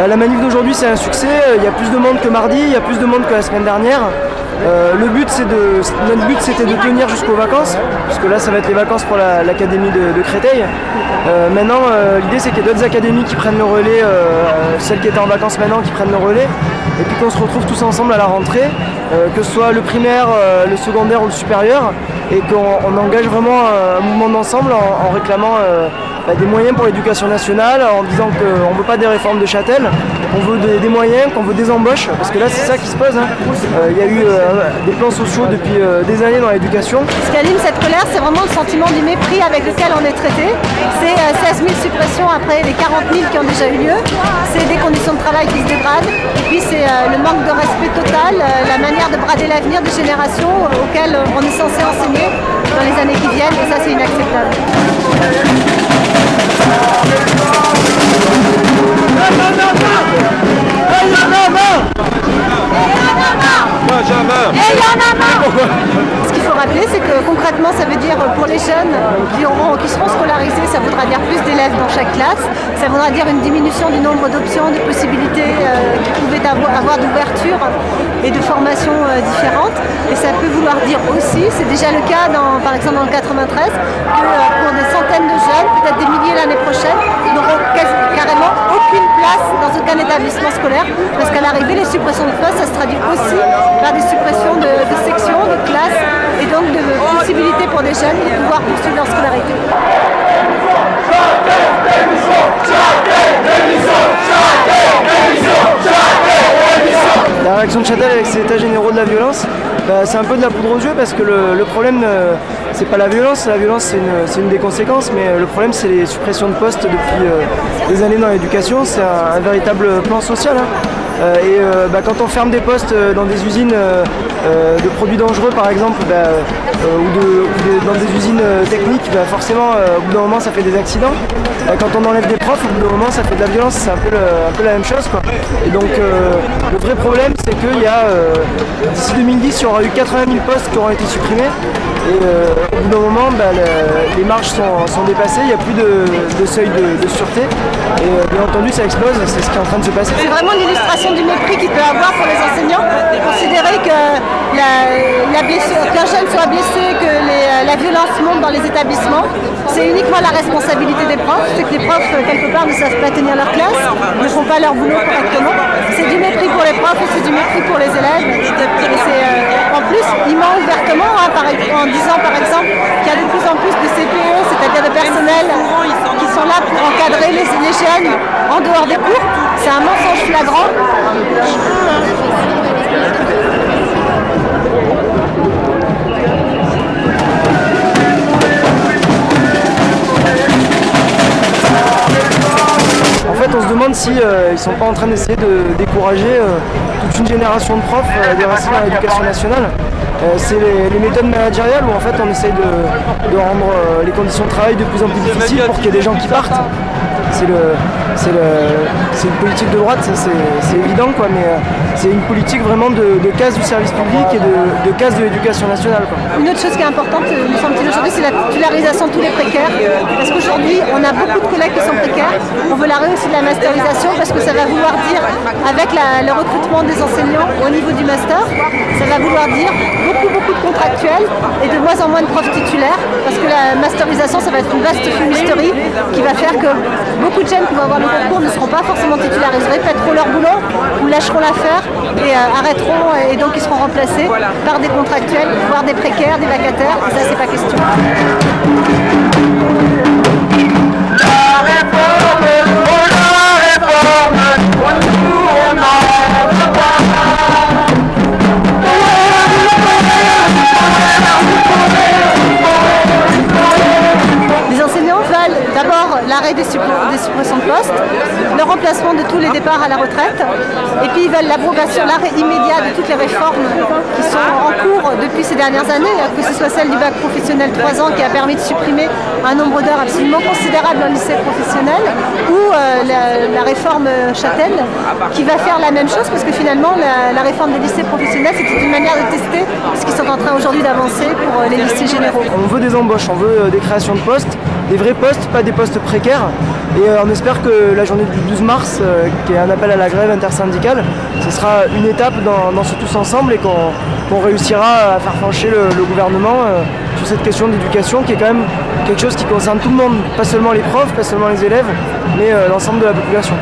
La manif d'aujourd'hui c'est un succès, il y a plus de monde que mardi, il y a plus de monde que la semaine dernière. Notre but c'était de tenir jusqu'aux vacances, puisque là ça va être les vacances pour l'académie de Créteil. Maintenant l'idée c'est qu'il y ait d'autres académies qui prennent le relais, celles qui étaient en vacances maintenant qui prennent le relais, et puis qu'on se retrouve tous ensemble à la rentrée, que ce soit le primaire, le secondaire ou le supérieur, et qu'on engage vraiment un mouvement d'ensemble en réclamant des moyens pour l'éducation nationale, en disant qu'on ne veut pas des réformes de Châtel, on veut des moyens, qu'on veut des embauches, parce que là c'est ça qui se pose. Il y a eu des plans sociaux depuis des années dans l'éducation. Ce qui anime cette colère, c'est vraiment le sentiment du mépris avec lequel on est traité. C'est 16 000 suppressions après les 40 000 qui ont déjà eu lieu. C'est des conditions de travail qui se dégradent. Et puis c'est le manque de respect total, la manière de brader l'avenir des générations auxquelles on est censé enseigner dans les années qui viennent. Et ça c'est inacceptable. Ce qu'il faut rappeler, c'est que concrètement, ça veut dire pour les jeunes qui seront scolarisés, ça voudra dire plus d'élèves dans chaque classe, ça voudra dire une diminution du nombre d'options, de possibilités qui pouvaient avoir d'ouverture et de formations différentes. Et ça peut vouloir dire aussi, c'est déjà le cas par exemple dans le 93, que pour des centaines de jeunes, peut-être des milliers l'année prochaine, n'auront carrément aucune place dans aucun établissement scolaire, parce qu'à l'arrivée, les suppressions de postes, ça se traduit aussi par des suppressions de sections, de classes, et donc de possibilités pour des jeunes de pouvoir poursuivre leur scolarité. La réaction de Châtel avec ses états généraux de la violence, c'est un peu de la poudre aux yeux, parce que le problème, c'est pas la violence c'est une des conséquences, mais le problème c'est les suppressions de postes depuis des années dans l'éducation. C'est un véritable plan social. Quand on ferme des postes dans des usines de produits dangereux par exemple, dans des usines techniques, forcément au bout d'un moment ça fait des accidents. Quand on enlève des profs, au bout d'un moment ça fait de la violence, c'est un peu la même chose, quoi. Et donc le vrai problème c'est qu'il y a d'ici 2010 il y aura eu 80 000 postes qui auront été supprimés, et au bout d'un moment les marges sont dépassées, il n'y a plus de seuil de sûreté, et bien entendu ça explose, c'est ce qui est en train de se passer. C'est vraiment l'illustration du mépris qu'il peut avoir pour les enseignants. Considérer qu'un jeune soit blessé, que la violence monte dans les établissements, c'est uniquement la responsabilité des profs. C'est que les profs, quelque part, ne savent pas tenir leur classe, ne font pas leur boulot correctement. C'est du mépris pour les profs et c'est du mépris pour les élèves. Et en plus, il ment ouvertement en disant par exemple qu'il y a de plus en plus de CPE, c'est-à-dire de personnel qui sont là pour encadrer les jeunes en dehors des cours. C'est un mensonge flagrant. En fait, on se demande si ils sont pas en train d'essayer de décourager toute une génération de profs de rester dans l'éducation nationale. C'est les méthodes managériales où en fait on essaye de rendre les conditions de travail de plus en plus difficiles pour qu'il y ait des gens qui partent. C'est une politique de droite, c'est évident, quoi, mais c'est une politique vraiment de casse du service public et de casse de l'éducation nationale, quoi. Une autre chose qui est importante, me semble-t-il, aujourd'hui, c'est la titularisation de tous les précaires. Parce qu'aujourd'hui, on a beaucoup de collègues qui sont précaires. On veut la réussite de la masterisation parce que ça va vouloir dire, avec le recrutement des enseignants au niveau du master, ça va vouloir dire beaucoup de contractuels et de moins en moins de profs titulaires. Parce que la masterisation, ça va être une vaste fumisterie qui va faire que beaucoup de jeunes qui vont avoir le concours ne seront pas forcément titularisés, pèteront leur boulot ou lâcheront l'affaire et arrêteront, et donc ils seront remplacés par des contractuels, voire des précaires, des vacataires, et ça c'est pas question. Les enseignants veulent d'abord l'arrêt des suppressions de postes, le remplacement de tous les départs à la retraite, et puis ils veulent l'abrogation, l'arrêt immédiat de toutes les réformes qui sont en cours depuis ces dernières années, que ce soit celle du bac professionnel 3 ans qui a permis de supprimer un nombre d'heures absolument considérable dans le lycée professionnel, ou la réforme Châtel qui va faire la même chose, parce que finalement la réforme des lycées professionnels c'était une manière de tester ce qu'ils sont en train aujourd'hui d'avancer pour les lycées généraux. On veut des embauches, on veut des créations de postes, des vrais postes, pas des postes précaires. Et on espère que la journée du 12 mars, qui est un appel à la grève intersyndicale, ce sera une étape dans ce tous ensemble et qu'on réussira à faire flancher le gouvernement sur cette question d'éducation qui est quand même quelque chose qui concerne tout le monde, pas seulement les profs, pas seulement les élèves, mais l'ensemble de la population.